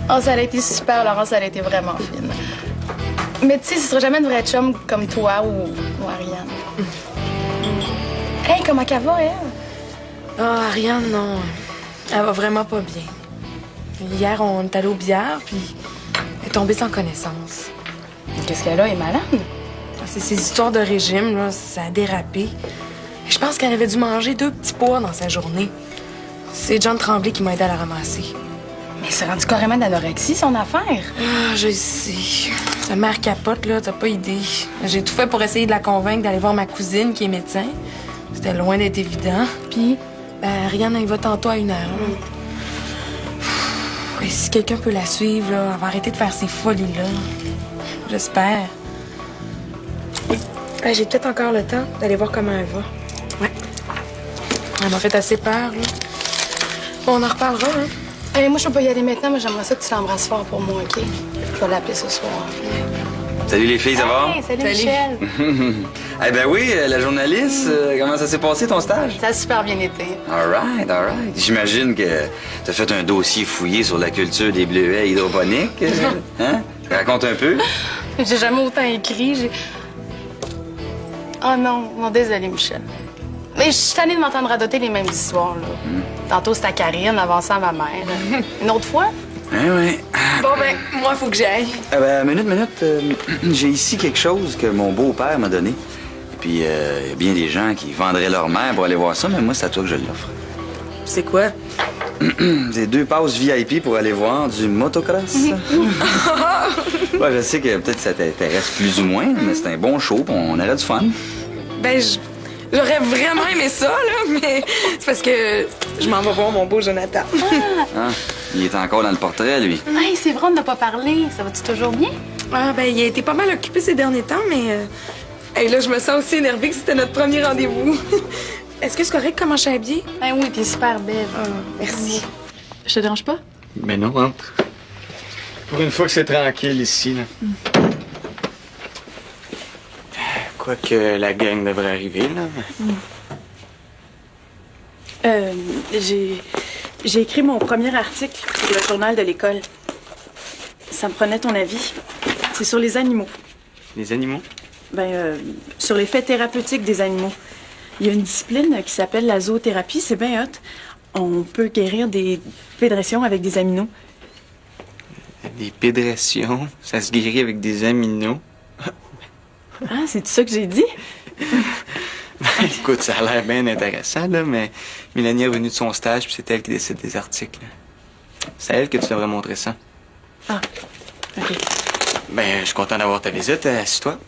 Oh, ça a été super, Laurence, ça a été vraiment fine. Mais tu sais, ce sera jamais une vraie chum comme toi ou Ariane. Hey, comment qu'elle va, elle? Ah, Ariane, non. Elle va vraiment pas bien. Hier, on est allé au billard, puis elle est tombée sans connaissance. Qu'est-ce qu'elle a? Elle est malade? C'est ces histoires de régime, là, ça a dérapé. Je pense qu'elle avait dû manger 2 petits pois dans sa journée. C'est John Tremblay qui m'a aidé à la ramasser. Mais c'est rendu carrément d'anorexie, son affaire. Ah, je sais. Sa mère capote, là, t'as pas idée. J'ai tout fait pour essayer de la convaincre d'aller voir ma cousine, qui est médecin. C'était loin d'être évident. Puis? Ben, Ariane, elle va tantôt à 1h. Et si quelqu'un peut la suivre, là, elle va arrêter de faire ces folies-là. J'espère. Ben, j'ai peut-être encore le temps d'aller voir comment elle va. Ouais. Elle m'a fait assez peur, là. Bon, on en reparlera, hein? Hey, moi, je peux pas y aller maintenant, mais j'aimerais ça que tu l'embrasses fort pour moi, OK? Je vais l'appeler ce soir. Salut les filles, ça va? Hey, salut Michel. Eh ben oui, la journaliste, comment ça s'est passé ton stage? Ça a super bien été. All right, all right. J'imagine que t'as fait un dossier fouillé sur la culture des bleuets hydroponiques. Hein? Raconte un peu. J'ai jamais autant écrit, Oh non, désolé, Michel. Mais je suis tannée de m'entendre radoter les mêmes histoires, là. Tantôt, c'était à Karine, avant ça, à ma mère. Une autre fois? Oui. Bon, ben, moi, faut que j'aille. Ah ben, minute. J'ai ici quelque chose que mon beau-père m'a donné. Et puis, il y a bien des gens qui vendraient leur mère pour aller voir ça, mais moi, c'est à toi que je l'offre. C'est quoi? C'est 2 passes VIP pour aller voir du motocross. Ouais, je sais que peut-être ça t'intéresse plus ou moins, mais c'est un bon show, puis on aurait du fun. Ben, j'aurais vraiment aimé ça, là, mais c'est parce que je m'en vais voir mon beau Jonathan. Ah, il est encore dans le portrait, lui. Hey, c'est vrai, on n'a pas parlé. Ça va-tu toujours bien? Ah, ben, il a été pas mal occupé ces derniers temps, mais... Hey, là, je me sens aussi énervée que c'était notre premier rendez-vous. Est-ce que c'est correct comment je suis habillée? Ben oui, t'es super belle. Merci. Je te dérange pas? Mais non, rentre. Pour une fois que c'est tranquille ici, là. Quoique la gang devrait arriver, là. J'ai écrit mon premier article pour le journal de l'école. Ça me prenait ton avis. C'est sur les animaux. Les animaux? Sur l'effet thérapeutique des animaux. Il y a une discipline qui s'appelle la zoothérapie, c'est bien hot. On peut guérir des pédressions avec des aminos. Des pédressions? Ça se guérit avec des aminos? Ah, c'est ça que j'ai dit? Écoute, ça a l'air bien intéressant, là, mais Mélanie est revenue de son stage, puis c'est elle qui décide des articles. C'est à elle que tu devrais montrer ça. Ah, OK. Ben, je suis content d'avoir ta visite. Assis-toi.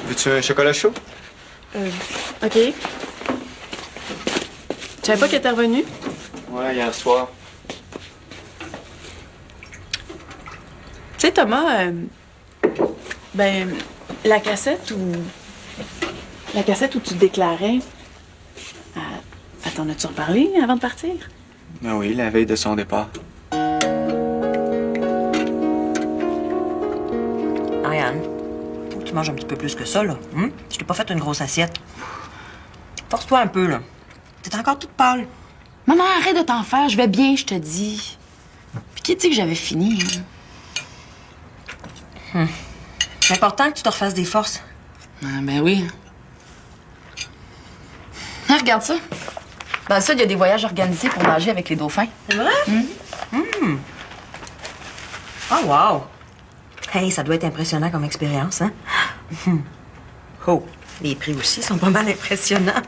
Veux-tu un chocolat chaud? OK. Je savais pas qu'elle était revenue. Ouais, hier soir. Tu sais, Thomas, la cassette où tu te déclarais, t'en as-tu reparlé avant de partir? Ben oui, la veille de son départ. Ariane, faut que tu manges un petit peu plus que ça, là. Je t'ai pas fait une grosse assiette. Force-toi un peu, là. T'es encore toute pâle. Maman, arrête de t'en faire. Je vais bien, je te dis. Puis qui dit que j'avais fini? C'est important que tu te refasses des forces. Ah, ben oui. Ah, regarde ça. Dans le sud, il y a des voyages organisés pour nager avec les dauphins. C'est vrai? Oh, wow! Hey, ça doit être impressionnant comme expérience, hein? Oh, les prix aussi sont pas mal impressionnants.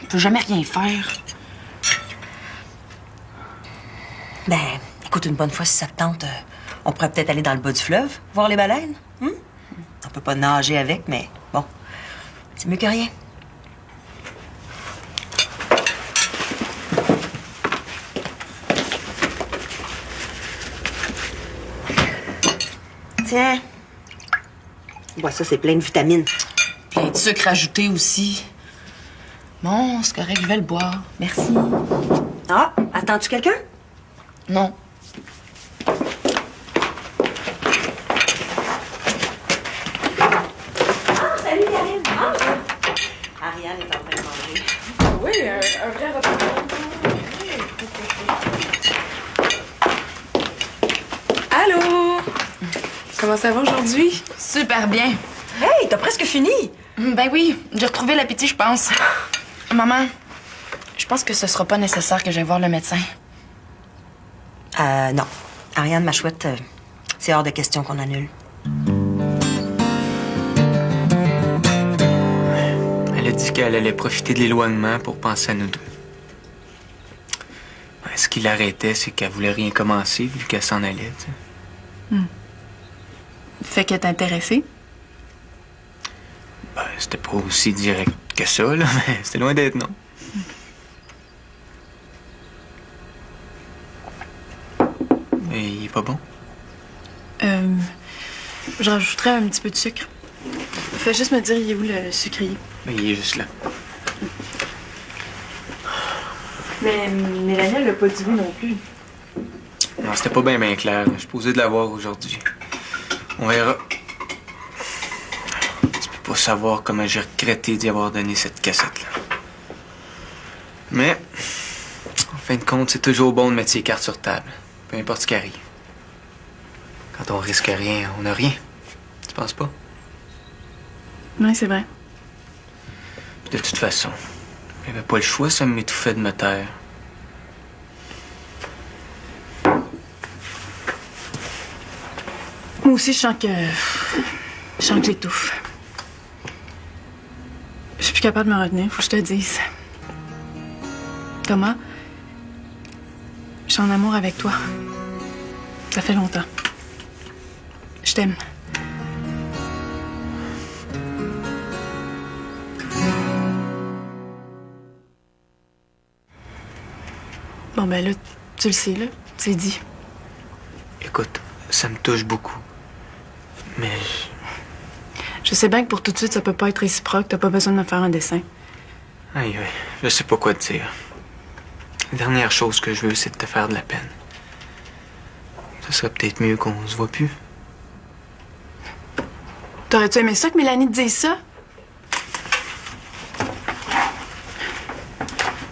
On peut jamais rien faire. Ben, écoute, une bonne fois, si ça te tente, on pourrait peut-être aller dans le bas du fleuve, voir les baleines. On peut pas nager avec, mais bon, c'est mieux que rien. Tiens. Bois ça, c'est plein de vitamines. Plein de sucre ajouté aussi. Bon, c'est correct, je vais le boire. Merci. Ah, attends-tu quelqu'un? Non. Salut, Karine. Ariane est en train de manger. Oui, un vrai repas. Comment ça va aujourd'hui? Super bien. Hey, t'as presque fini! Ben oui, j'ai retrouvé l'appétit, je pense. Maman, je pense que ce sera pas nécessaire que j'aille voir le médecin. Non. Ariane, ma chouette, c'est hors de question qu'on annule. Elle a dit qu'elle allait profiter de l'éloignement pour penser à nous deux. Ouais, ce qui l'arrêtait, c'est qu'elle voulait rien commencer vu qu'elle s'en allait, tu sais. Fait qu'elle est intéressée. Ben, c'était pas aussi direct que ça, là, mais c'était loin d'être non. Mais il est pas bon. Je rajouterais un petit peu de sucre. Fais juste me dire, il est où le sucrier? Ben, il est juste là. Mais Mélanie, elle l'a pas dit oui non plus. Non, c'était pas bien clair. Je suis posé de l'avoir aujourd'hui. On verra. Tu peux pas savoir comment j'ai regretté d'y avoir donné cette cassette-là. Mais, en fin de compte, c'est toujours bon de mettre ses cartes sur table. Peu importe ce qui arrive. Quand on risque rien, on n'a rien. Tu penses pas? Oui, c'est vrai. Puis de toute façon, j'avais pas le choix, ça m'étouffait de me taire. Moi aussi, je sens que j'étouffe. Je suis plus capable de me retenir, faut que je te dise. Thomas, je suis en amour avec toi. Ça fait longtemps. Je t'aime. Bon, ben là, tu le sais, là. C'est dit. Écoute, ça me touche beaucoup. Mais Je sais bien que pour tout de suite, ça peut pas être réciproque. T'as pas besoin de me faire un dessin. aïe, je sais pas quoi te dire. La dernière chose que je veux, c'est de te faire de la peine. Ce serait peut-être mieux qu'on se voit plus. T'aurais-tu aimé ça que Mélanie te dise ça?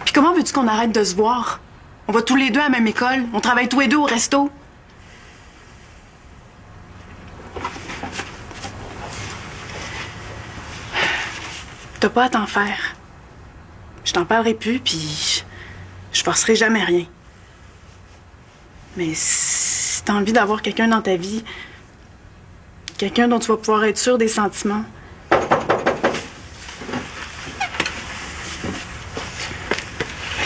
Puis comment veux-tu qu'on arrête de se voir? On va tous les deux à la même école. On travaille tous les deux au resto. T'as pas à t'en faire. Je t'en parlerai plus, puis je forcerai jamais rien. Mais si t'as envie d'avoir quelqu'un dans ta vie, quelqu'un dont tu vas pouvoir être sûr des sentiments,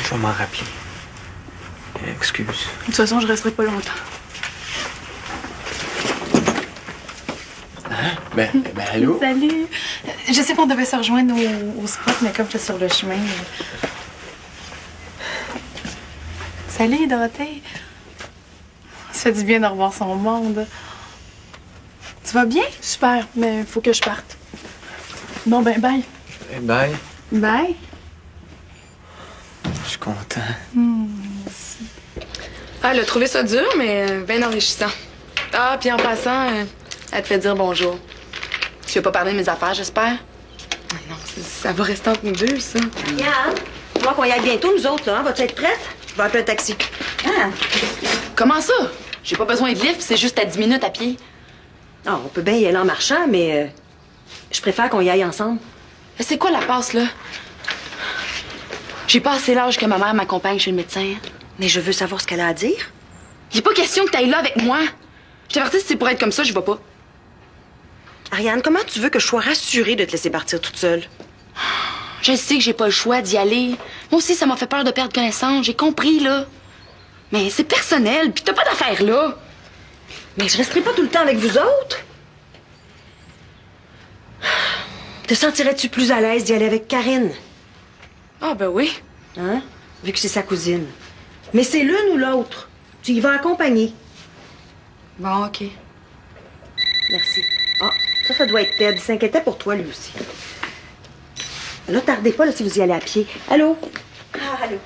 Je vais m'en rappeler. Excuse. de toute façon, je resterai pas longtemps. Ben, allô? Salut. Je sais qu'on devait se rejoindre au spot, mais comme j'étais sur le chemin. Salut, Dorothée. Ça fait du bien de revoir son monde. Tu vas bien? Super, mais faut que je parte. Bon, ben, bye. Bye. Bye. Je suis content. Ah, elle a trouvé ça dur, mais bien enrichissant. Ah, puis en passant, elle te fait dire bonjour. Tu veux pas parler de mes affaires, j'espère? Ah non, ça va rester entre nous deux, ça. Yann, tu vois qu'on y aille bientôt, nous autres, là. Hein? Vas-tu être prête? Je vais appeler un taxi. Ah. Comment ça? J'ai pas besoin de lift, c'est juste à 10 minutes à pied. Ah, on peut bien y aller en marchant, mais je préfère qu'on y aille ensemble. C'est quoi la passe, là? J'ai pas assez l'âge que ma mère m'accompagne chez le médecin. Mais je veux savoir ce qu'elle a à dire. Il est pas question que t'ailles là avec moi. Je t'avertis, si c'est pour être comme ça, je vais pas. Ariane, comment tu veux que je sois rassurée de te laisser partir toute seule? Je sais que j'ai pas le choix d'y aller. Moi aussi, ça m'a fait peur de perdre connaissance. J'ai compris, là. Mais c'est personnel, puis t'as pas d'affaires là. Mais je resterai pas tout le temps avec vous autres. Te sentirais-tu plus à l'aise d'y aller avec Karine? Ah, ben oui. Hein? Vu que c'est sa cousine. Mais c'est l'une ou l'autre. Tu y vas accompagner. Bon, OK. Merci. Ah, ça doit être Ted. Il s'inquiétait pour toi, lui aussi. Là, tardez pas là, si vous y allez à pied. Allô? Ah, allô?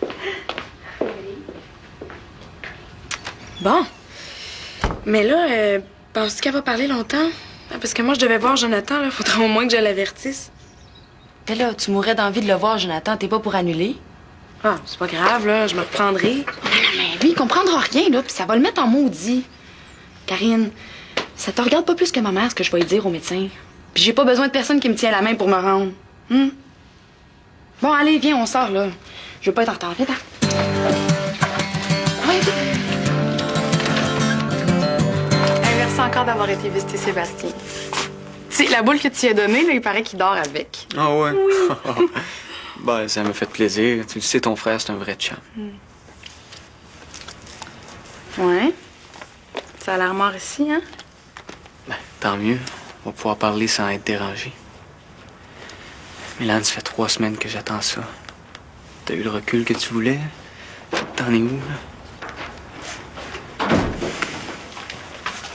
Bon. Mais là, penses-tu qu'elle va parler longtemps? Ah, parce que moi, je devais voir Jonathan, là. Faudrait au moins que je l'avertisse. Mais là, tu mourrais d'envie de le voir, Jonathan. T'es pas pour annuler? Ah, c'est pas grave, là. Je me reprendrai. Mais lui, il comprendra rien, là, puis ça va le mettre en maudit. Karine, Ça te regarde pas plus que ma mère, ce que je vais lui dire au médecin. Puis j'ai pas besoin de personne qui me tient la main pour me rendre. Bon, allez, viens, on sort, là. Je veux pas être en retard. Viens, ouais, Merci encore d'avoir été visiter Sébastien. Tu sais, la boule que tu lui as donnée, là, il paraît qu'il dort avec. Ah ouais? Oui. Ben, ça m'a fait plaisir. Tu le sais, ton frère, c'est un vrai chum. Ouais. Ça a l'air mort ici, hein? Ben, tant mieux. On va pouvoir parler sans être dérangé. Mélane, ça fait 3 semaines que j'attends ça. T'as eu le recul que tu voulais? T'en es où, là?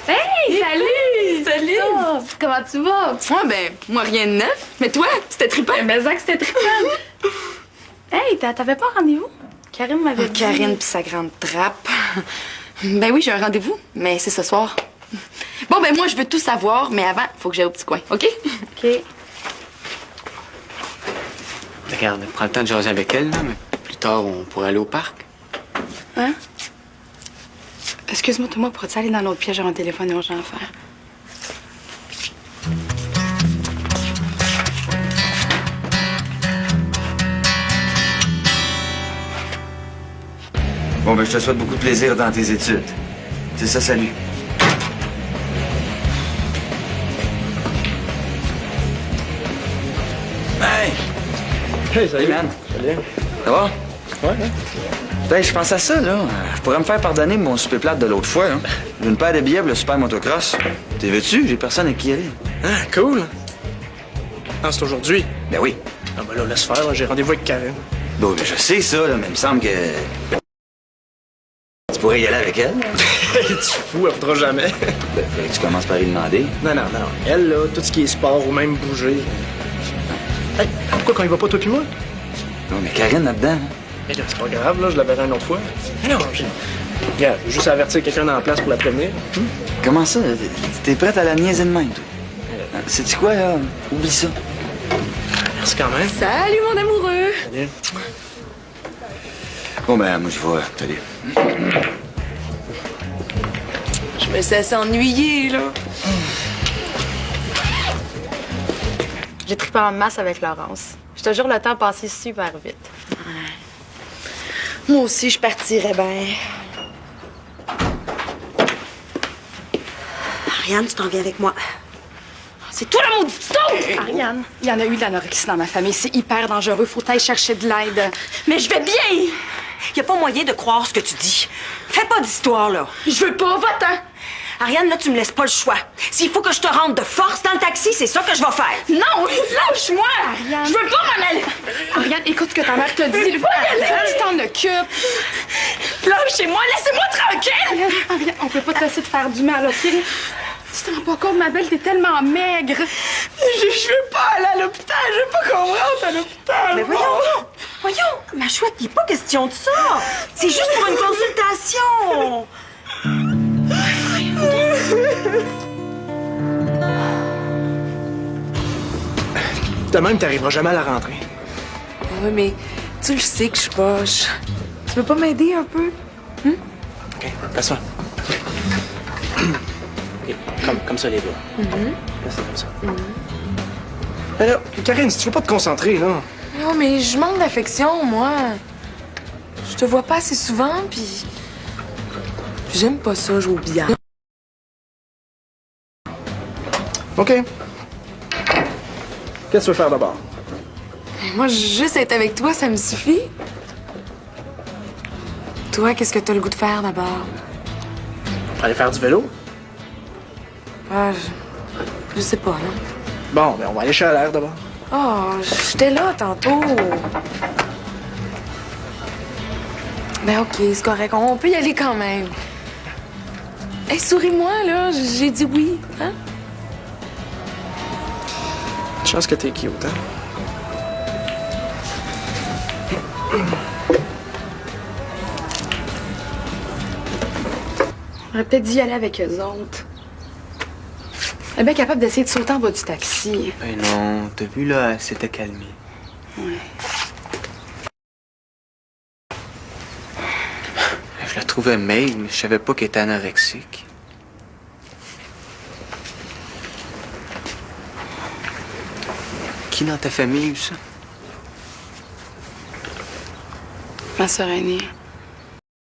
Hey, salut! Salut! Oh, comment tu vas? Ouais, ben, moi, rien de neuf. Mais toi, c'était trippant. Mais Zach, c'était trippant. Hey, t'avais pas rendez-vous? Karine m'avait dit. Karine pis sa grande trappe. Ben oui, j'ai un rendez-vous, mais c'est ce soir. Bon, ben moi, je veux tout savoir, mais avant, faut que j'aille au petit coin, OK? OK. Regarde, prends le temps de jaser avec elle, là, mais plus tard, on pourrait aller au parc. Hein? Excuse-moi, Thomas, pourrais-tu aller dans l'autre pièce? J'ai un téléphone urgent à faire. Bon, ben, je te souhaite beaucoup de plaisir dans tes études. C'est ça, salut. Hey! Hey, salut. Hey, man. Salut. Ça va? Ouais, Ben, je pense à ça, là. Je pourrais me faire pardonner mon souper plate de l'autre fois, hein. J'ai une paire de billets pour le super motocross. T'es veux-tu? J'ai personne avec qui y aller. Ah, cool. Ah, c'est aujourd'hui. Ben oui. Ah, ben là, laisse faire, là, j'ai rendez-vous avec Karen. Bon, ben, je sais ça, là, mais il me semble que... Tu pourrais y aller avec elle? Tu fous, elle voudra jamais. Ben, faudrait que tu commences par y demander. Non. Elle, là, tout ce qui est sport ou même bouger. Hey, pourquoi quand il va pas, toi pis moi? Non, mais Karine, là-dedans, hein? Eh là, c'est pas grave, là, je la verrai une autre fois. Non, regarde, je veux juste avertir quelqu'un dans la place pour la prévenir. Comment ça? T'es prête à la niaiser de même, toi? Sais-tu quoi, là? Oublie ça. Merci quand même. Salut, mon amoureux! Salut. Bon, ben, moi, je vais t'aller. Je me suis assez ennuyée, là. J'ai trippé en masse avec Laurence. Je te jure, le temps a passé super vite. Moi aussi, je partirais bien. Ariane, tu t'en viens avec moi. C'est toi la maudite histoire! Ariane, il y en a eu de l'anorexie dans ma famille. C'est hyper dangereux. Faut aller chercher de l'aide. Mais je vais bien! Y a pas moyen de croire ce que tu dis. Fais pas d'histoire, là. Je veux pas, va-t'en! Ariane, là, tu me laisses pas le choix. S'il faut que je te rende de force dans le taxi, c'est ça que je vais faire. Non, lâche-moi! Ariane. Je veux pas m'en aller! Ariane, écoute ce que ta mère te dit. Faut que tu t'en occupes. Lâchez-moi, laissez-moi tranquille! Ariane, on peut pas te laisser te faire du mal, OK? Tu te rends pas compte, ma belle, t'es tellement maigre. Je veux pas aller à l'hôpital, je veux pas qu'on rentre à l'hôpital. Mais voyons, ma chouette, il n'est pas question de ça. C'est juste pour une consultation. De même, t'arriveras jamais à la rentrée. Oui, mais tu le sais que je suis poche. Tu veux pas m'aider un peu? OK, passe-toi. OK, comme ça, les doigts. Laisse-le comme ça. Mais là, Karine, si tu veux pas te concentrer, là... Non, mais je manque d'affection, moi. Je te vois pas assez souvent, puis j'aime pas ça, jouer au billard. OK. Qu'est-ce que tu veux faire d'abord? Moi, juste être avec toi, ça me suffit. Toi, qu'est-ce que t'as le goût de faire d'abord? On va aller faire du vélo? Ah, je sais pas, non? Bon, ben on va aller chez l'air d'abord. Oh, j'étais là tantôt. Ben ok, c'est correct. On peut y aller quand même. Hey, souris-moi, là. J'ai dit oui, hein? Chance que t'es cute, hein? J'aurais peut-être dû y aller avec eux autres. Elle est bien capable d'essayer de sauter en bas du taxi. Ben non, t'as vu, là, elle s'était calmée. Ouais. Je la trouvais maigre, mais je savais pas qu'elle était anorexique. qui dans ta famille, ça? Ma sœur aînée.